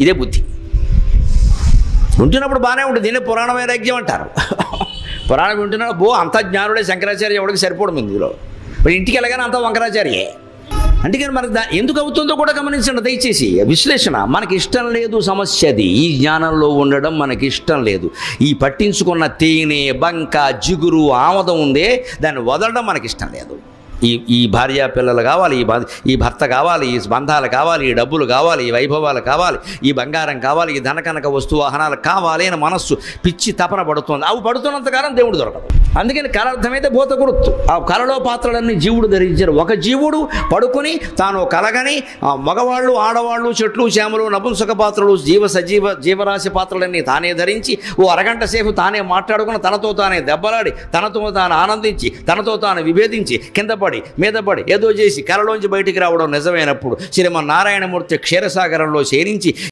ఇదే బుద్ధి. వింటున్నప్పుడు బాగానే ఉంటుంది, దీన్ని పురాణ వైరాగ్యం అంటారు. పురాణం వింటున్నప్పుడు అంత జ్ఞానుడే శంకరాచార్య ఎవడికి సరిపోవడం ఇందులో. ఇప్పుడు ఇంటికి వెళ్ళగానే అంత వంకరాచార్యే. అందుకని మనకు ఎందుకు అవుతుందో కూడా గమనించండి దయచేసి. విశ్లేషణ మనకి ఇష్టం లేదు, సమస్యది ఈ జ్ఞానంలో ఉండడం మనకి ఇష్టం లేదు. ఈ పట్టించుకున్న తేనె, బంక, జిగురు, ఆమదం ఉందే దాన్ని వదలడం మనకి ఇష్టం లేదు. ఈ భార్య పిల్లలు కావాలి, ఈ భర్త కావాలి, ఈ బంధాలు కావాలి, ఈ డబ్బులు కావాలి, ఈ వైభవాలు కావాలి, ఈ బంగారం కావాలి, ఈ ధనకనక వస్తు వాహనాలు కావాలి అని మనస్సు పిచ్చి తపన పడుతుంది. అవి పడుతున్నంతకాలం దేవుడు దొరకదు. అందుకని కళ అర్థమైతే భూత గుర్తు. ఆ కళలో పాత్రలన్నీ జీవుడు ధరించారు. ఒక జీవుడు పడుకొని తాను కలగని మగవాళ్ళు, ఆడవాళ్ళు, చెట్లు, చేమలు, నపుంసక పాత్రలు, జీవరాశి పాత్రలన్నీ తానే ధరించి ఓ అరగంట సేపు తానే మాట్లాడుకుని తనతో తానే దెబ్బలాడి, తనతో తాను ఆనందించి, తనతో తాను విభేదించి, కింద పడి మీద పడి ఏదో చేసి కళలోంచి బయటికి రావడం నిజమైనప్పుడు శ్రీమన్నారాయణమూర్తి క్షీరసాగరంలో చేరించి